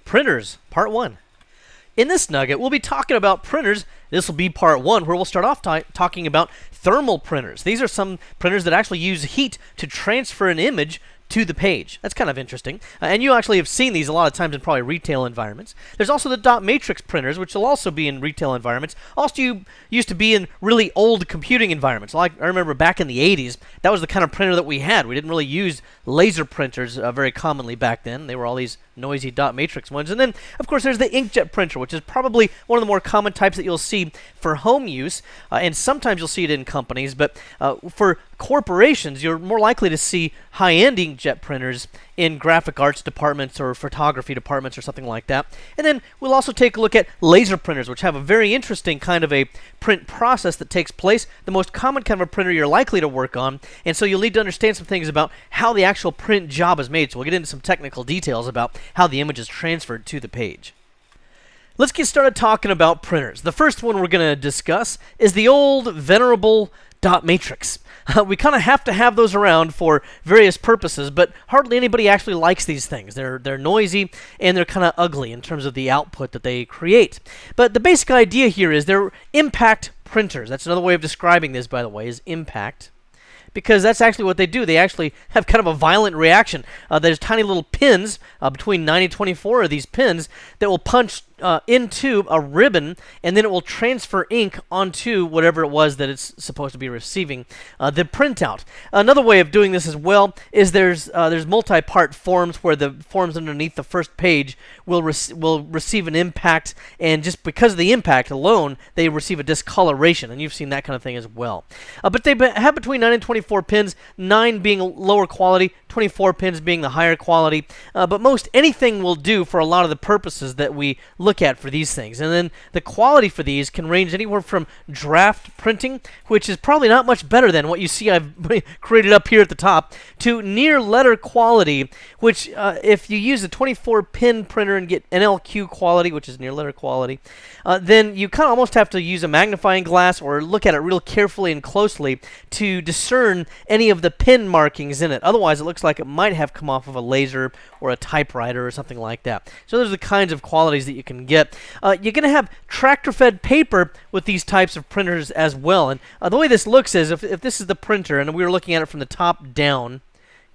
Printers, Part 1. In this nugget, we'll be talking about printers. This will be Part 1, where we'll start off talking about thermal printers. These are some printers that actually use heat to transfer an image to the page. That's kind of interesting. And you actually have seen these a lot of times in probably retail environments. There's also the dot matrix printers, which will also be in retail environments. Also, used to be in really old computing environments. Like I remember back in the 80s, that was the kind of printer that we had. We didn't really use laser printers very commonly back then. They were all these noisy dot matrix ones. And then, of course, there's the inkjet printer, which is probably one of the more common types that you'll see for home use. And sometimes you'll see it in companies. But for corporations, you're more likely to see high-end inkjet printers in graphic arts departments or photography departments or something like that. And then we'll also take a look at laser printers, which have a very interesting kind of a print process that takes place, the most common kind of a printer you're likely to work on. And so you'll need to understand some things about how the actual print job is made. So we'll get into some technical details about how the image is transferred to the page. Let's get started talking about printers. The first one we're going to discuss is the old venerable dot matrix. We kind of have to have those around for various purposes, but hardly anybody actually likes these things. They're noisy and they're kind of ugly in terms of the output that they create. But the basic idea here is they're impact printers. That's another way of describing this, by the way, is impact. Because that's actually what they do. They actually have kind of a violent reaction. There's tiny little pins, between 9 and 24 of these pins, that will punch into a ribbon, and then it will transfer ink onto whatever it was that it's supposed to be receiving the printout. Another way of doing this as well is there's multi-part forms where the forms underneath the first page will receive an impact, and just because of the impact alone, they receive a discoloration, and you've seen that kind of thing as well. But they have between 9 and 24 pins, 9 being lower quality, 24 pins being the higher quality. But most anything will do for a lot of the purposes that we look at for these things. And then the quality for these can range anywhere from draft printing, which is probably not much better than what you see I've created up here at the top, to near letter quality, which if you use a 24 pin printer and get NLQ quality, which is near letter quality, then you kind of almost have to use a magnifying glass or look at it real carefully and closely to discern any of the pin markings in it. Otherwise, it looks like it might have come off of a laser or a typewriter or something like that. So those are the kinds of qualities that you can get. You're going to have tractor-fed paper with these types of printers as well. And the way this looks is if this is the printer and we were looking at it from the top down,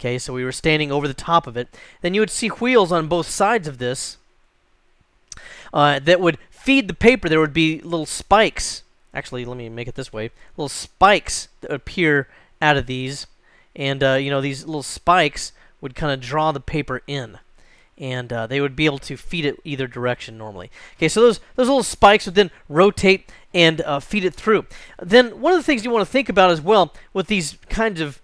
okay, so we were standing over the top of it, then you would see wheels on both sides of this that would feed the paper. There would be little spikes. Actually, let me make it this way. Little spikes that appear out of these. And, these little spikes would kind of draw the paper in. And they would be able to feed it either direction normally. Okay, so those little spikes would then rotate and feed it through. Then one of the things you want to think about as well with these kinds of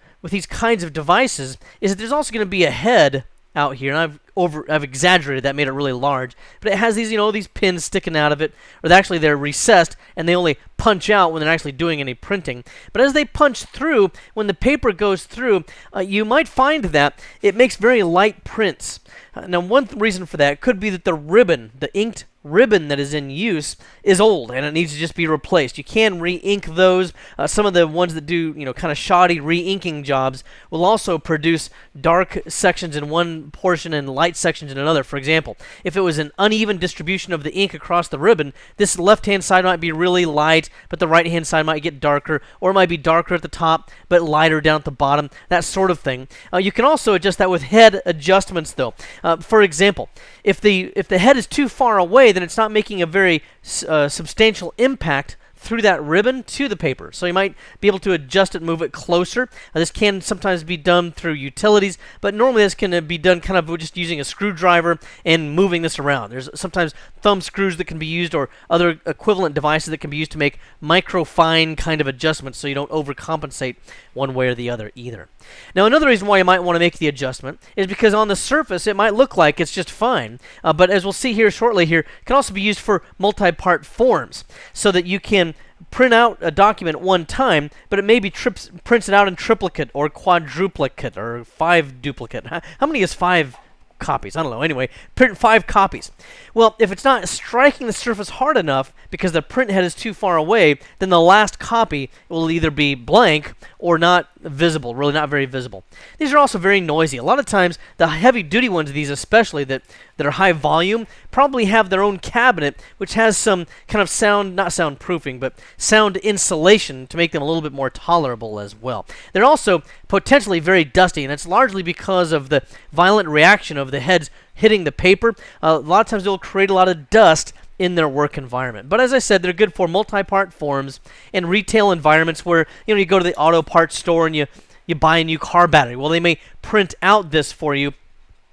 devices is that there's also going to be a head out here, and I've exaggerated that, made it really large, but it has these these pins sticking out of it, or actually they're recessed and they only punch out when they're actually doing any printing. But as they punch through, when the paper goes through, you might find that it makes very light prints. Now, one reason for that could be that the ribbon, the inked ribbon that is in use, is old and it needs to just be replaced. You can re-ink those. Some of the ones that do kind of shoddy re-inking jobs will also produce dark sections in one portion and light sections in another. For example, if it was an uneven distribution of the ink across the ribbon, this left-hand side might be really light, but the right-hand side might get darker, or it might be darker at the top but lighter down at the bottom, that sort of thing. You can also adjust that with head adjustments, though. For example, if the head is too far away, then it's not making a very substantial impact through that ribbon to the paper. So you might be able to adjust it, move it closer. This can sometimes be done through utilities, but normally this can be done kind of just using a screwdriver and moving this around. There's sometimes thumb screws that can be used, or other equivalent devices that can be used to make micro-fine kind of adjustments so you don't overcompensate one way or the other either. Now, another reason why you might want to make the adjustment is because on the surface it might look like it's just fine, but as we'll see here shortly it can also be used for multi-part forms so that you can print out a document one time, but it maybe prints it out in triplicate or quadruplicate or 5 duplicate. How many is 5 copies? I don't know. Anyway, print 5 copies. Well, if it's not striking the surface hard enough because the print head is too far away, then the last copy will either be blank or not visible, really not very visible. These are also very noisy. A lot of times, the heavy-duty ones, these especially, that are high volume, probably have their own cabinet, which has some kind of sound, not soundproofing, but sound insulation to make them a little bit more tolerable as well. They're also potentially very dusty, and it's largely because of the violent reaction of the heads hitting the paper. A lot of times they'll create a lot of dust in their work environment. But as I said, they're good for multi-part forms and retail environments where you go to the auto parts store and you buy a new car battery. Well, they may print out this for you.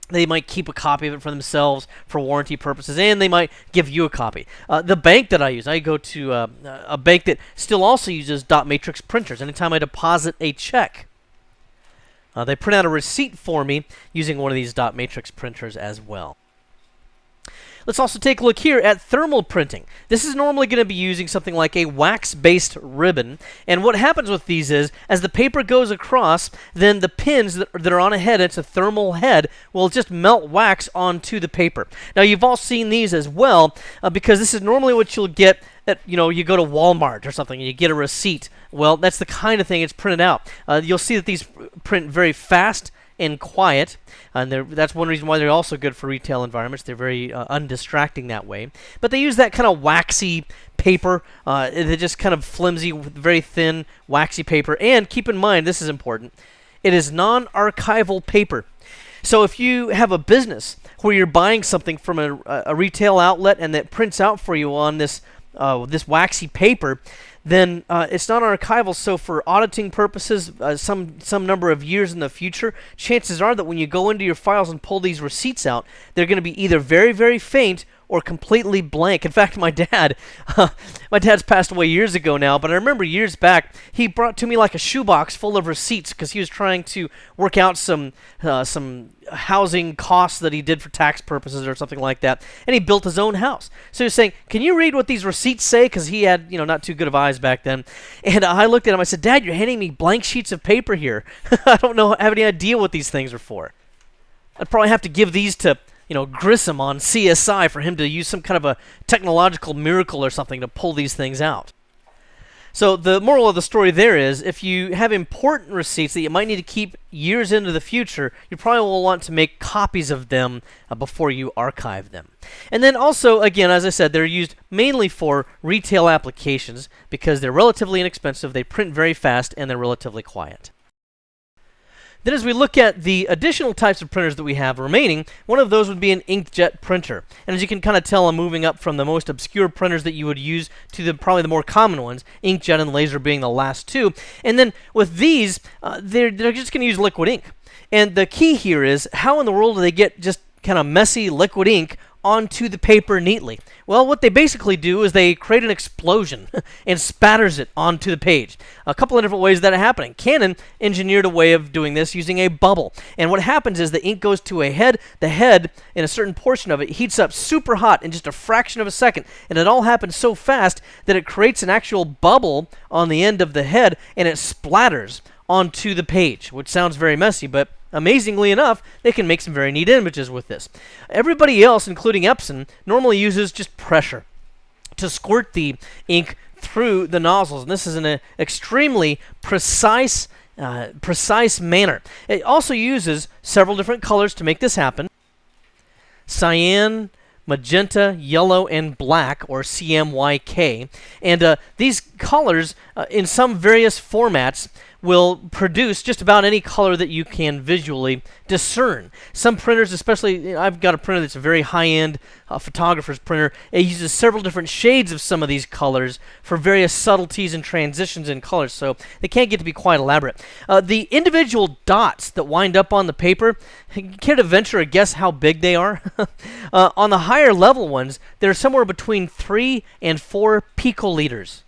They might keep a copy of it for themselves for warranty purposes, and they might give you a copy. The bank that I use, I go to a bank that still also uses dot matrix printers. Anytime I deposit a check, they print out a receipt for me using one of these dot matrix printers as well. Let's also take a look here at thermal printing. This is normally going to be using something like a wax-based ribbon. And what happens with these is, as the paper goes across, then the pins that are on a head, it's a thermal head, will just melt wax onto the paper. Now, you've all seen these as well, because this is normally what you'll get at, you go to Walmart or something, and you get a receipt. Well, that's the kind of thing it's printed out. You'll see that these print very fast and quiet, and that's one reason why they're also good for retail environments. They're very undistracting that way. But they use that kind of waxy paper. They're just kind of flimsy, very thin, waxy paper. And keep in mind, this is important, it is non-archival paper. So if you have a business where you're buying something from a retail outlet and that prints out for you on this waxy paper, then it's not archival. So for auditing purposes, some number of years in the future, chances are that when you go into your files and pull these receipts out, they're going to be either very, very faint or completely blank. In fact, my dad's passed away years ago now, but I remember years back, he brought to me like a shoebox full of receipts because he was trying to work out some housing costs that he did for tax purposes or something like that, and he built his own house. So he was saying, "Can you read what these receipts say?" Because he had, not too good of eyes back then. And I looked at him, I said, "Dad, you're handing me blank sheets of paper here. I don't have any idea what these things are for. I'd probably have to give these to Grissom on CSI for him to use some kind of a technological miracle or something to pull these things out." So the moral of the story there is, if you have important receipts that you might need to keep years into the future, you probably will want to make copies of them before you archive them. And then also, again, as I said, they're used mainly for retail applications because they're relatively inexpensive, they print very fast, and they're relatively quiet. Then as we look at the additional types of printers that we have remaining, one of those would be an inkjet printer. And as you can kind of tell, I'm moving up from the most obscure printers that you would use to probably the more common ones, inkjet and laser being the last two. And then with these, they're just going to use liquid ink. And the key here is, how in the world do they get just kind of messy liquid ink onto the paper neatly? Well, what they basically do is they create an explosion and spatters it onto the page. A couple of different ways that are happening. Canon engineered a way of doing this using a bubble. And what happens is the ink goes to a head. The head, in a certain portion of it, heats up super hot in just a fraction of a second. And it all happens so fast that it creates an actual bubble on the end of the head, and it splatters onto the page, which sounds very messy, but amazingly enough, they can make some very neat images with this. Everybody else, including Epson, normally uses just pressure to squirt the ink through the nozzles, and this is an extremely precise manner. It also uses several different colors to make this happen: cyan, magenta, yellow, and black, or CMYK. And these colors, in some various formats, will produce just about any color that you can visually discern. Some printers, especially, I've got a printer that's a very high-end photographer's printer. It uses several different shades of some of these colors for various subtleties and transitions in colors, so they can't get to be quite elaborate. The individual dots that wind up on the paper, care to venture a guess how big they are? On the higher level ones, they're somewhere between 3 and 4 picoliters.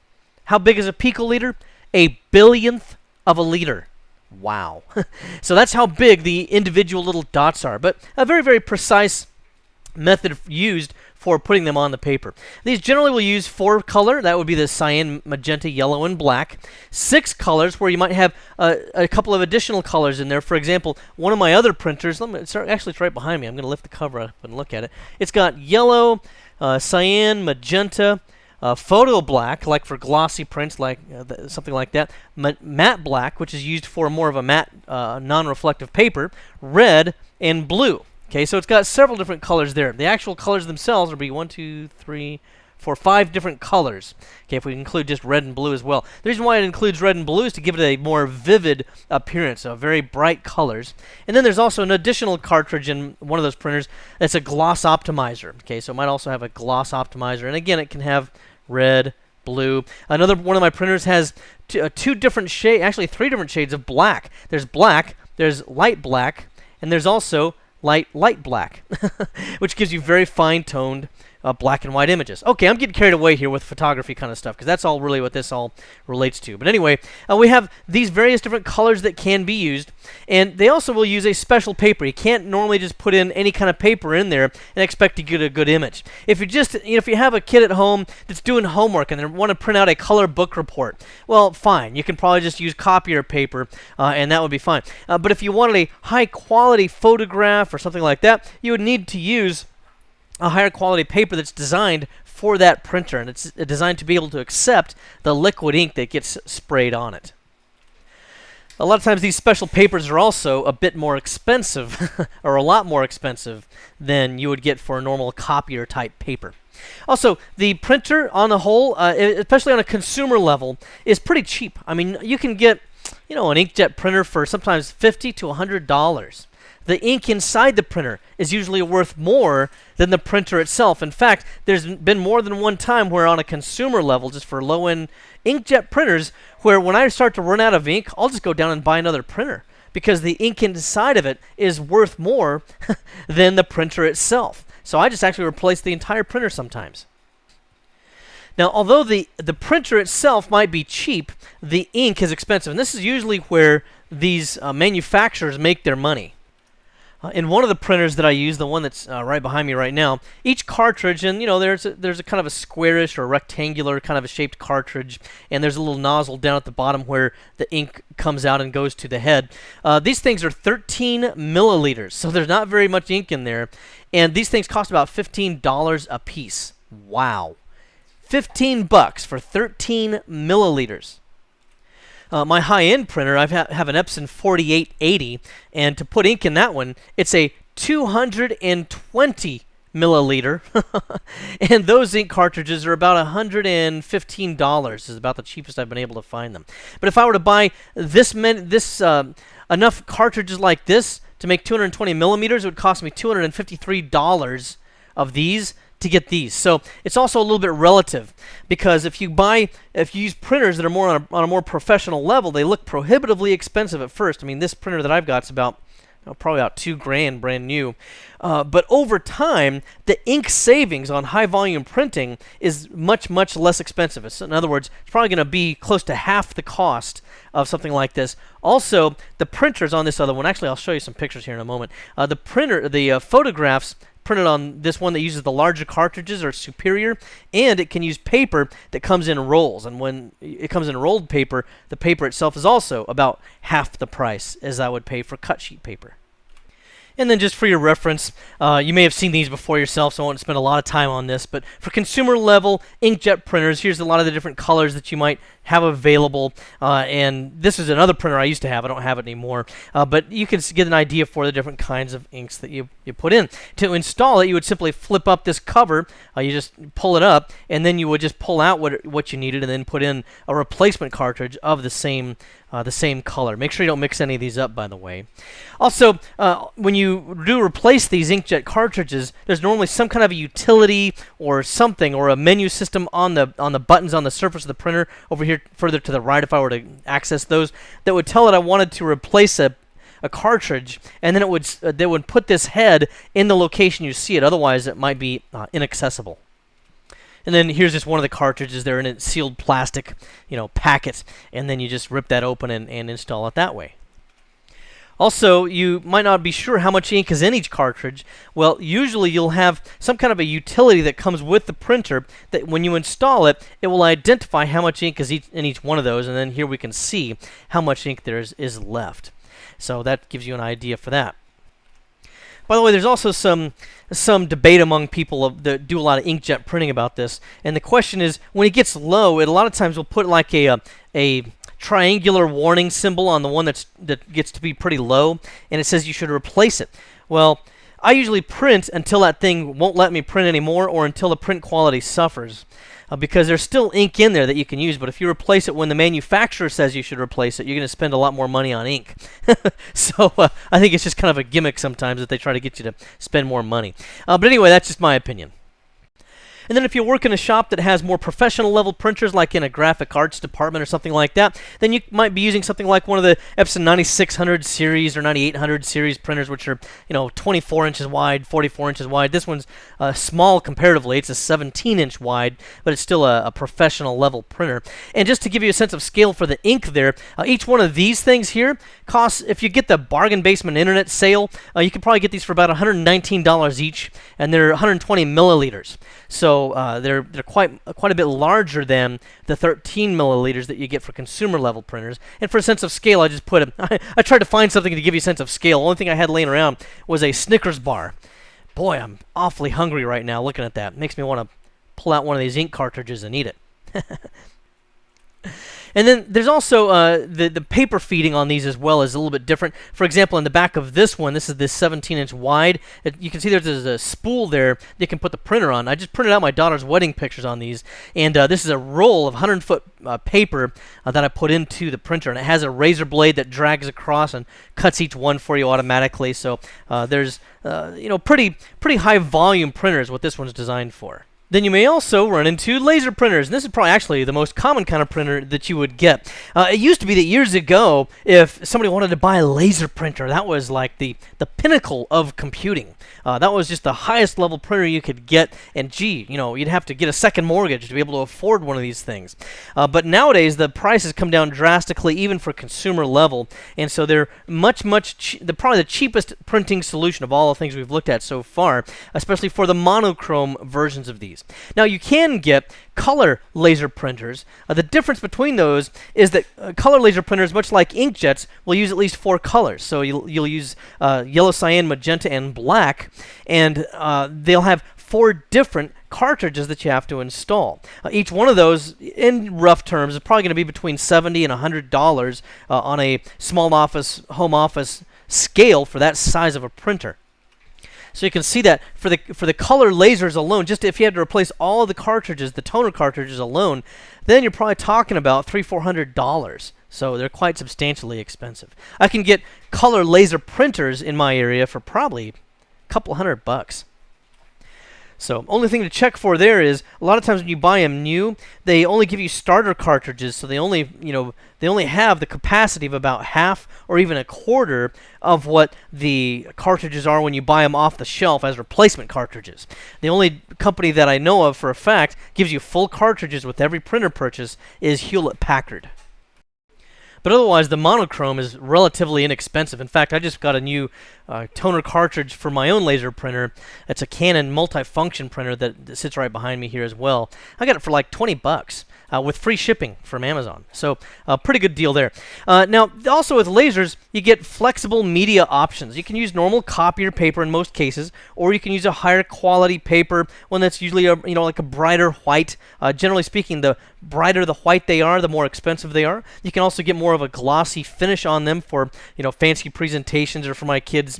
How big is a picoliter? A billionth of a liter. Wow. So that's how big the individual little dots are. But a very, very precise method used for putting them on the paper. These generally will use 4 color. That would be the cyan, magenta, yellow, and black. 6 colors, where you might have a couple of additional colors in there. For example, one of my other printers, actually it's right behind me. I'm going to lift the cover up and look at it. It's got yellow, cyan, magenta, photo black, like for glossy prints, like something like that. Matte black, which is used for more of a matte, non-reflective paper. Red and blue. Okay, so it's got several different colors there. The actual colors themselves will be 1, 2, 3, 4, 5 different colors. Okay, if we include just red and blue as well. The reason why it includes red and blue is to give it a more vivid appearance, so very bright colors. And then there's also an additional cartridge in one of those printers that's a gloss optimizer. Okay, so it might also have a gloss optimizer, and again, it can have red, blue. Another one of my printers has 2 different shades, actually 3 different shades of black. There's black, there's light black, and there's also light black, which gives you very fine-toned black and white images. Okay, I'm getting carried away here with photography kind of stuff, because that's all really what this all relates to. But anyway, we have these various different colors that can be used, and they also will use a special paper. You can't normally just put in any kind of paper in there and expect to get a good image. If you just, if you have a kid at home that's doing homework and they want to print out a color book report, well, fine. You can probably just use copier paper, and that would be fine. But if you wanted a high-quality photograph or something like that, you would need to use a higher quality paper that's designed for that printer, and it's designed to be able to accept the liquid ink that gets sprayed on it. A lot of times these special papers are also a bit more expensive, or a lot more expensive than you would get for a normal copier type paper. Also, the printer on the whole, especially on a consumer level, is pretty cheap. I mean, you can get, an inkjet printer for sometimes $50 to $100. The ink inside the printer is usually worth more than the printer itself. In fact, there's been more than one time where on a consumer level, just for low-end inkjet printers, where when I start to run out of ink, I'll just go down and buy another printer, because the ink inside of it is worth more than the printer itself. So I just actually replace the entire printer sometimes. Now, although the printer itself might be cheap, the ink is expensive. And this is usually where these manufacturers make their money. In one of the printers that I use, the one that's right behind me right now, each cartridge, and there's a kind of a squarish or rectangular kind of a shaped cartridge, and there's a little nozzle down at the bottom where the ink comes out and goes to the head. These things are 13 milliliters, so there's not very much ink in there, and these things cost about $15 a piece. Wow. $15 for 13 milliliters. My high-end printer, I have an Epson 4880, and to put ink in that one, it's a 220 milliliter, and those ink cartridges are about $115. Is about the cheapest I've been able to find them. But if I were to buy enough cartridges like this to make 220 millimeters, it would cost me $253 of these to get these. So it's also a little bit relative, because if you use printers that are more on a more professional level, they look prohibitively expensive at first. I mean, this printer that I've got is about probably about $2,000 brand new. But over time, the ink savings on high volume printing is much, much less expensive. In other words, it's probably going to be close to half the cost of something like this. Also, the printers on this other one, actually I'll show you some pictures here in a moment. The photographs printed on this one that uses the larger cartridges are superior, and it can use paper that comes in rolls. And when it comes in rolled paper, the paper itself is also about half the price as I would pay for cut sheet paper. And then just for your reference, you may have seen these before yourself, so I won't spend a lot of time on this, but for consumer level inkjet printers, here's a lot of the different colors that you might have available, and this is another printer I used to have. I don't have it anymore, but you can get an idea for the different kinds of inks that you put in. To install it, you would simply flip up this cover, you just pull it up, and then you would just pull out what you needed and then put in a replacement cartridge of the same color. Make sure you don't mix any of these up, by the way. Also, when you do replace these inkjet cartridges, there's normally some kind of a utility or something, or a menu system on the buttons on the surface of the printer over here further to the right, if I were to access those, that would tell it I wanted to replace a cartridge, and then they would put this head in the location you see it. Otherwise, it might be inaccessible. And then here's just one of the cartridges. They're in a sealed plastic, packet, and then you just rip that open and install it that way. Also, you might not be sure how much ink is in each cartridge. Well, usually you'll have some kind of a utility that comes with the printer that when you install it, it will identify how much ink is in each one of those, and then here we can see how much ink there is left. So that gives you an idea for that. By the way, there's also some debate among people that do a lot of inkjet printing about this, and the question is, when it gets low, it a lot of times will put like a triangular warning symbol on the one that gets to be pretty low, and it says you should replace it. Well, I usually print until that thing won't let me print anymore, or until the print quality suffers, because there's still ink in there that you can use, but if you replace it when the manufacturer says you should replace it, you're going to spend a lot more money on ink. So I think it's just kind of a gimmick sometimes that they try to get you to spend more money. But anyway, that's just my opinion. And then if you work in a shop that has more professional level printers, like in a graphic arts department or something like that, then you might be using something like one of the Epson 9600 series or 9800 series printers, which are 24 inches wide, 44 inches wide. This one's small comparatively. It's a 17-inch wide, but it's still a professional level printer. And just to give you a sense of scale for the ink there, each one of these things here costs, if you get the bargain basement internet sale, you can probably get these for about $119 each, and they're 120 milliliters. So they're quite a bit larger than the 13 milliliters that you get for consumer level printers. And for a sense of scale, I just put I tried to find something to give you a sense of scale. The only thing I had laying around was a Snickers bar. Boy, I'm awfully hungry right now looking at that. Makes me want to pull out one of these ink cartridges and eat it. And then there's also the paper feeding on these as well is a little bit different. For example, in the back of this one, this is this 17-inch wide. You can see there's a spool there you can put the printer on. I just printed out my daughter's wedding pictures on these, and this is a roll of 100-foot paper that I put into the printer, and it has a razor blade that drags across and cuts each one for you automatically. So there's pretty high volume printers what this one's designed for. Then you may also run into laser printers, and this is probably actually the most common kind of printer that you would get. It used to be that years ago, if somebody wanted to buy a laser printer, that was like the pinnacle of computing. That was just the highest level printer you could get, and gee, you'd have to get a second mortgage to be able to afford one of these things. But nowadays, the prices come down drastically, even for consumer level, and so they're probably the cheapest printing solution of all the things we've looked at so far, especially for the monochrome versions of these. Now, you can get color laser printers. The difference between those is that color laser printers, much like inkjets, will use at least 4 colors. So you'll use yellow, cyan, magenta, and black, and they'll have 4 different cartridges that you have to install. Each one of those, in rough terms, is probably going to be between $70 and $100 on a small office, home office scale for that size of a printer. So you can see that for the color lasers alone, just if you had to replace all of the cartridges, the toner cartridges alone, then you're probably talking about $300-400. So they're quite substantially expensive. I can get color laser printers in my area for probably a couple $100. So only thing to check for there is a lot of times when you buy them new, they only give you starter cartridges, so they only have the capacity of about half or even a quarter of what the cartridges are when you buy them off the shelf as replacement cartridges. The only company that I know of for a fact gives you full cartridges with every printer purchase is Hewlett-Packard. But otherwise, the monochrome is relatively inexpensive. In fact, I just got a new toner cartridge for my own laser printer. It's a Canon multifunction printer that sits right behind me here as well. I got it for like $20 with free shipping from Amazon. So a pretty good deal there. Now, also with lasers, you get flexible media options. You can use normal copier paper in most cases, or you can use a higher quality paper, one that's usually like a brighter white. Generally speaking, the brighter the white they are, the more expensive they are. You can also get more of a glossy finish on them for fancy presentations or for my kids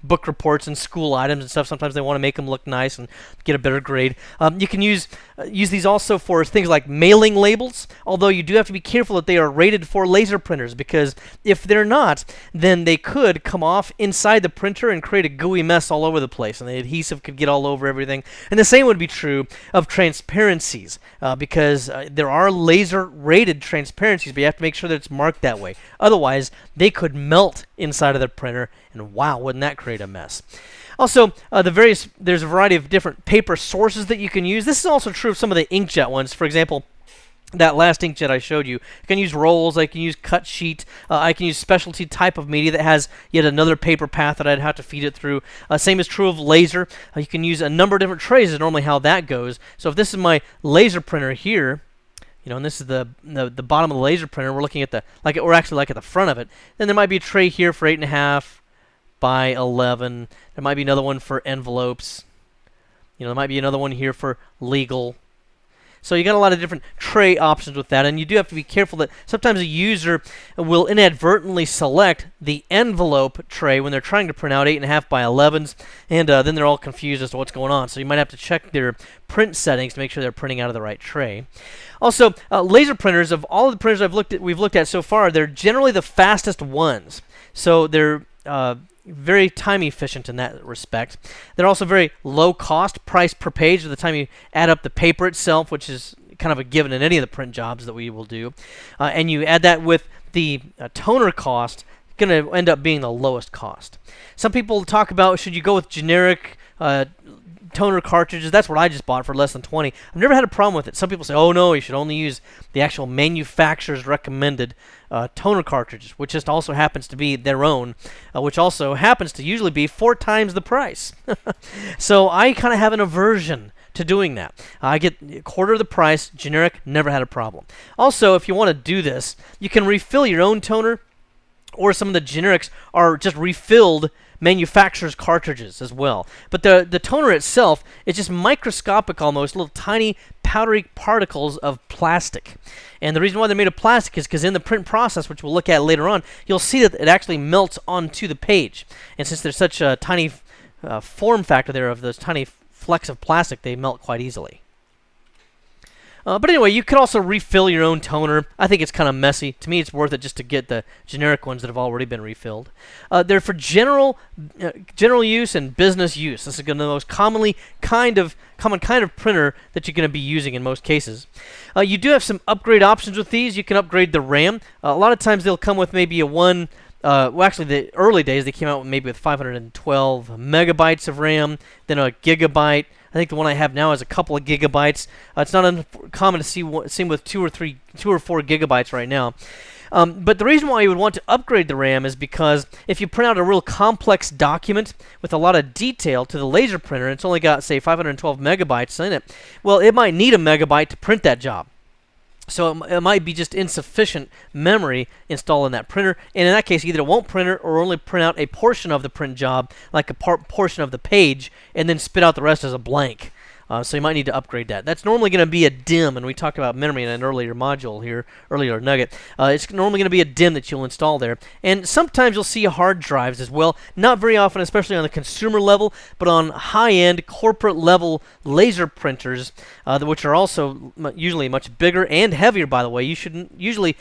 book reports and school items and stuff. Sometimes they want to make them look nice and get a better grade. You can use these also for things like mailing labels, although you do have to be careful that they are rated for laser printers, because if they're not, then they could come off inside the printer and create a gooey mess all over the place, and the adhesive could get all over everything. And the same would be true of transparencies, because there are laser rated transparencies, but you have to make sure that it's marked that way. Otherwise, they could melt inside of the printer, and wow, wouldn't that create a mess. Also, there's a variety of different paper sources that you can use. This is also true of some of the inkjet ones. For example, that last inkjet I showed you. I can use rolls, I can use cut sheet, I can use specialty type of media that has yet another paper path that I'd have to feed it through. Same is true of laser. You can use a number of different trays is normally how that goes. So if this is my laser printer here, and this is the bottom of the laser printer, we're looking at we're actually at the front of it. Then there might be a tray here for 8.5 by 11. There might be another one for envelopes. There might be another one here for legal. So you got a lot of different tray options with that, and you do have to be careful that sometimes a user will inadvertently select the envelope tray when they're trying to print out 8.5 by 11s, and then they're all confused as to what's going on. So you might have to check their print settings to make sure they're printing out of the right tray. Also, laser printers, of all of the printers we've looked at so far, they're generally the fastest ones. So they're very time efficient in that respect. They're also very low cost, price per page by the time you add up the paper itself, which is kind of a given in any of the print jobs that we will do. And you add that with the toner cost, going to end up being the lowest cost. Some people talk about, should you go with generic toner cartridges? That's what I just bought for less than 20. I've never had a problem with it. Some people say, oh no, you should only use the actual manufacturer's recommended toner cartridges, which just also happens to be their own, which also happens to usually be 4 times the price. So I kind of have an aversion to doing that. I get a quarter of the price, generic, never had a problem. Also, if you want to do this, you can refill your own toner, or some of the generics are just refilled manufacturer's cartridges as well. But the toner itself is just microscopic almost, little tiny powdery particles of plastic. And the reason why they're made of plastic is because in the print process, which we'll look at later on, you'll see that it actually melts onto the page. And since there's such a tiny form factor there of those tiny flecks of plastic, they melt quite easily. But anyway, you could also refill your own toner. I think it's kind of messy. To me, it's worth it just to get the generic ones that have already been refilled. They're for general use and business use. This is going to be the most common kind of printer that you're going to be using in most cases. You do have some upgrade options with these. You can upgrade the RAM. A lot of times they'll come with maybe a well, actually, the early days they came out maybe with 512 megabytes of RAM, then a gigabyte. I think the one I have now is a couple of gigabytes. It's not uncommon to see with 2 or 4 gigabytes right now. But the reason why you would want to upgrade the RAM is because if you print out a real complex document with a lot of detail to the laser printer, and it's only got, say, 512 megabytes in it, well, it might need a megabyte to print that job. So it might be just insufficient memory installed in that printer, and in that case, either it won't print it or only print out a portion of the print job, like a portion of the page, and then spit out the rest as a blank. So you might need to upgrade that. That's normally going to be a DIMM, and we talked about memory in an earlier module here, earlier nugget. It's normally going to be a DIMM that you'll install there. And sometimes you'll see hard drives as well. Not very often, especially on the consumer level, but on high-end corporate level laser printers, which are also usually much bigger and heavier, by the way. You shouldn't usually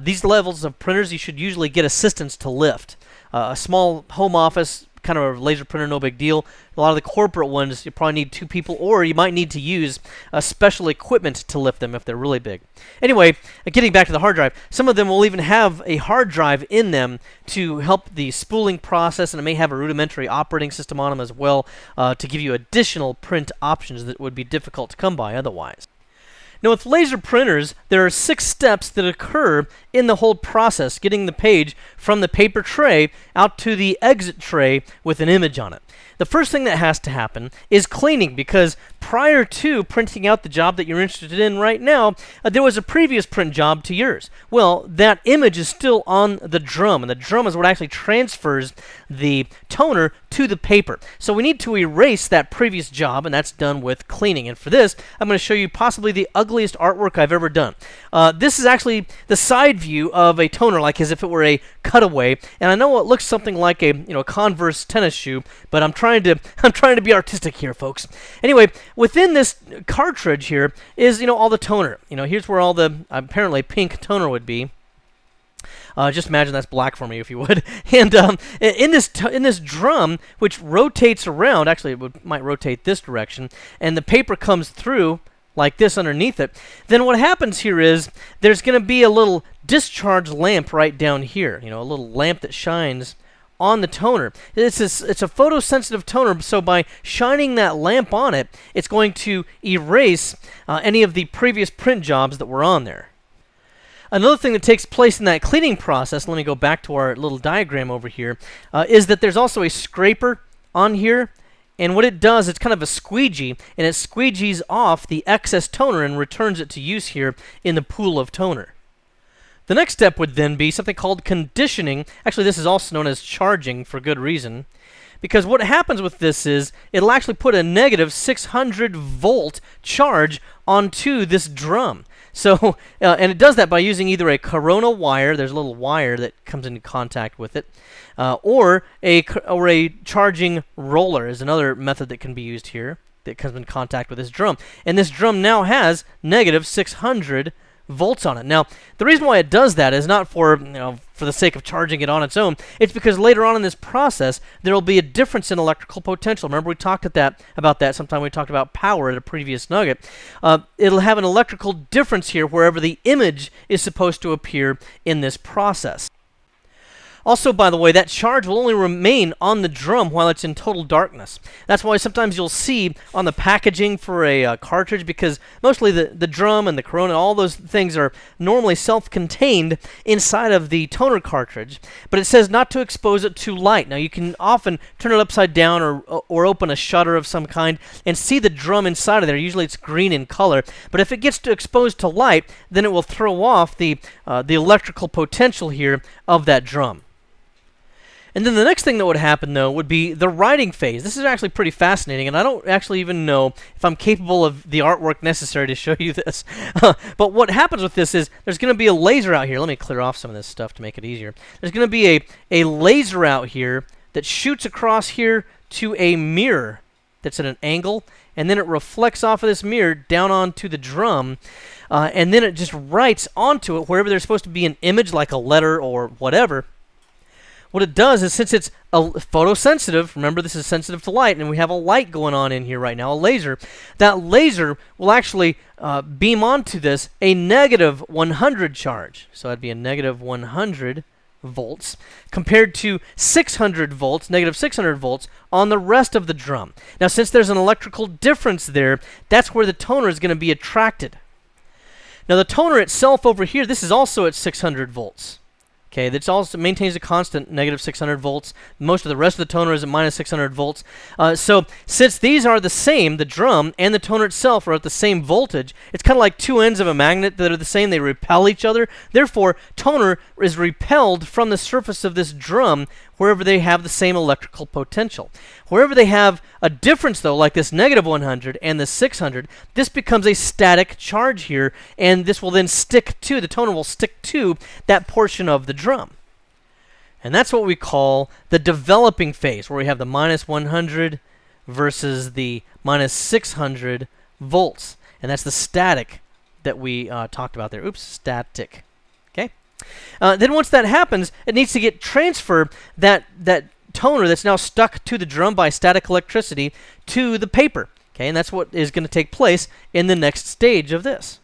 these levels of printers you should usually get assistance to lift. A small home office kind of a laser printer, no big deal. A lot of the corporate ones, you probably need 2 people, or you might need to use special equipment to lift them if they're really big. Anyway, getting back to the hard drive, some of them will even have a hard drive in them to help the spooling process, and it may have a rudimentary operating system on them as well to give you additional print options that would be difficult to come by otherwise. Now, with laser printers, there are 6 steps that occur in the whole process, getting the page from the paper tray out to the exit tray with an image on it. The first thing that has to happen is cleaning, because prior to printing out the job that you're interested in right now, there was a previous print job to yours. Well, that image is still on the drum, and the drum is what actually transfers the toner to the paper. So we need to erase that previous job, and that's done with cleaning. And for this, I'm going to show you possibly the ugliest artwork I've ever done. This is actually the side view of a toner, like as if it were a cutaway. And I know it looks something like a Converse tennis shoe, but I'm trying to be artistic here, folks. Anyway, within this cartridge here is all the toner. Here's where all the apparently pink toner would be. Just imagine that's black for me, if you would. And in this drum, which rotates around, actually it might rotate this direction, and the paper comes through like this underneath it, then what happens here is there's going to be a little discharge lamp right down here, a little lamp that shines on the toner. It's a photosensitive toner, so by shining that lamp on it, it's going to erase any of the previous print jobs that were on there. Another thing that takes place in that cleaning process, let me go back to our little diagram over here, is that there's also a scraper on here. And what it does, it's kind of a squeegee, and it squeegees off the excess toner and returns it to use here in the pool of toner. The next step would then be something called conditioning. Actually, this is also known as charging for good reason. Because what happens with this is it'll actually put a negative 600 volt charge onto this drum. So, and it does that by using either a corona wire, there's a little wire that comes into contact with it, or a charging roller is another method that can be used here that comes in contact with this drum. And this drum now has negative 600 volts on it. Now, the reason why it does that is not for for the sake of charging it on its own. It's because later on in this process there will be a difference in electrical potential. Remember, we talked about that sometime. We talked about power at a previous nugget. It'll have an electrical difference here wherever the image is supposed to appear in this process. Also, by the way, that charge will only remain on the drum while it's in total darkness. That's why sometimes you'll see on the packaging for a cartridge, because mostly the drum and the corona, all those things are normally self-contained inside of the toner cartridge, but it says not to expose it to light. Now, you can often turn it upside down or open a shutter of some kind and see the drum inside of there. Usually it's green in color, but if it gets exposed to light, then it will throw off the electrical potential here of that drum. And then the next thing that would happen, though, would be the writing phase. This is actually pretty fascinating, and I don't actually even know if I'm capable of the artwork necessary to show you this. But what happens with this is there's going to be a laser out here. Let me clear off some of this stuff to make it easier. There's going to be a laser out here that shoots across here to a mirror that's at an angle, and then it reflects off of this mirror down onto the drum, and then it just writes onto it wherever there's supposed to be an image, like a letter or whatever. What it does is, since it's photosensitive, remember this is sensitive to light, and we have a light going on in here right now, a laser, that laser will actually beam onto this a negative 100 charge. So that'd be a negative 100 volts compared to 600 volts, negative 600 volts on the rest of the drum. Now, since there's an electrical difference there, that's where the toner is going to be attracted. Now, the toner itself over here, this is also at 600 volts. Okay, this also maintains a constant negative 600 volts. Most of the rest of the toner is at minus 600 volts. So since these are the same, the drum and the toner itself are at the same voltage, it's kind of like two ends of a magnet that are the same. They repel each other. Therefore, toner is repelled from the surface of this drum wherever they have the same electrical potential. Wherever they have a difference, though, like this negative 100 and the 600, this becomes a static charge here, and this will then stick to, the toner will stick to that portion of the drum. And that's what we call the developing phase, where we have the minus 100 versus the minus 600 volts. And that's the static that we talked about there. Oops, static. Okay? Then once that happens, it needs to get transferred, that toner that's now stuck to the drum by static electricity, to the paper. Okay, and that's what is going to take place in the next stage of this.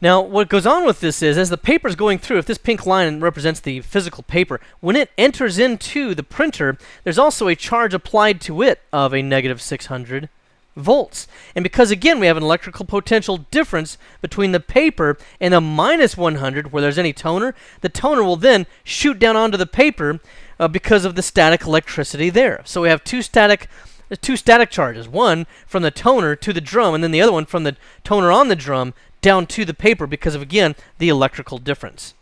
Now, what goes on with this is, as the paper is going through, if this pink line represents the physical paper, when it enters into the printer, there's also a charge applied to it of a negative 600 volts. And because, again, we have an electrical potential difference between the paper and the minus 100, where there's any toner, the toner will then shoot down onto the paper because of the static electricity there. So we have two static charges, one from the toner to the drum, and then the other one from the toner on the drum down to the paper because of, again, the electrical difference.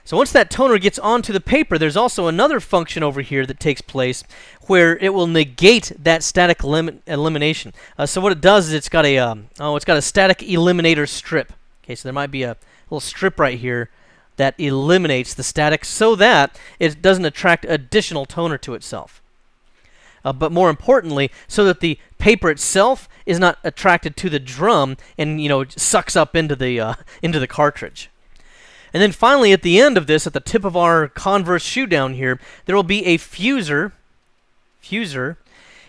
So once that toner gets onto the paper, there's also another function over here that takes place where it will negate that static elimination. So what it does is it's got a static eliminator strip. Okay, so there might be a little strip right here that eliminates the static so that it doesn't attract additional toner to itself. But more importantly, so that the paper itself is not attracted to the drum and sucks up into the cartridge. And then finally, at the end of this, at the tip of our converse shoe down here, there will be a fuser,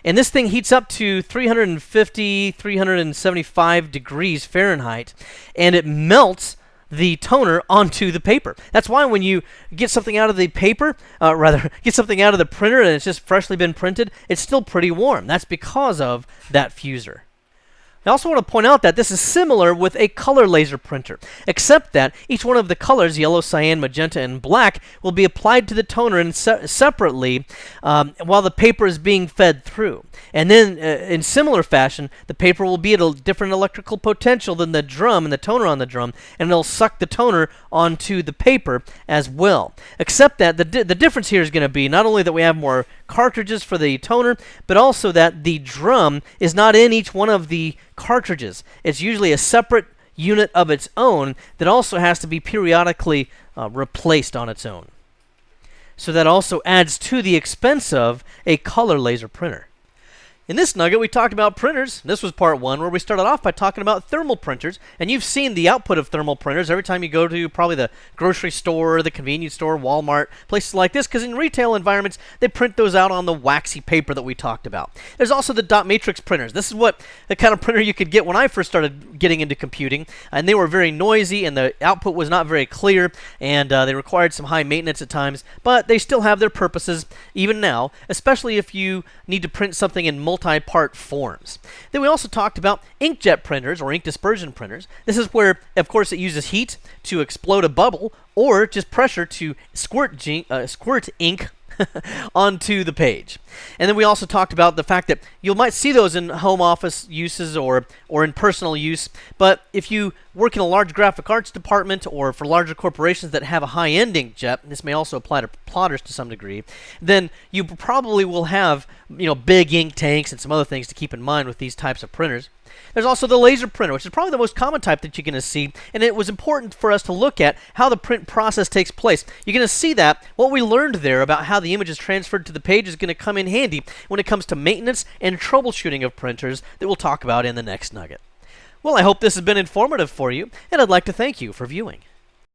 and this thing heats up to 350, 375 degrees Fahrenheit, and it melts the toner onto the paper. That's why when you get something out of the paper, get something out of the printer and it's just freshly been printed, it's still pretty warm. That's because of that fuser. I also want to point out that this is similar with a color laser printer, except that each one of the colors, yellow, cyan, magenta, and black, will be applied to the toner separately while the paper is being fed through. And then, in similar fashion, the paper will be at a different electrical potential than the drum and the toner on the drum, and it'll suck the toner onto the paper as well. Except that the difference here is going to be not only that we have more cartridges for the toner, but also that the drum is not in each one of the cartridges. It's usually a separate unit of its own that also has to be periodically replaced on its own. So that also adds to the expense of a color laser printer. In this nugget, we talked about printers. This was part one, where we started off by talking about thermal printers. And you've seen the output of thermal printers every time you go to probably the grocery store, the convenience store, Walmart, places like this, because in retail environments, they print those out on the waxy paper that we talked about. There's also the dot matrix printers. This is what the kind of printer you could get when I first started getting into computing. And they were very noisy, and the output was not very clear, and they required some high maintenance at times. But they still have their purposes, even now, especially if you need to print something in multi-part forms. Then we also talked about inkjet printers or ink dispersion printers. This is where, of course, it uses heat to explode a bubble or just pressure to squirt ink onto the page. And then we also talked about the fact that you might see those in home office uses or in personal use, but if you work in a large graphic arts department or for larger corporations that have a high-end inkjet, this may also apply to plotters to some degree, then you probably will have, big ink tanks and some other things to keep in mind with these types of printers. There's also the laser printer, which is probably the most common type that you're going to see, and it was important for us to look at how the print process takes place. You're going to see that what we learned there about how the image is transferred to the page is going to come in handy when it comes to maintenance and troubleshooting of printers that we'll talk about in the next nugget. Well, I hope this has been informative for you, and I'd like to thank you for viewing.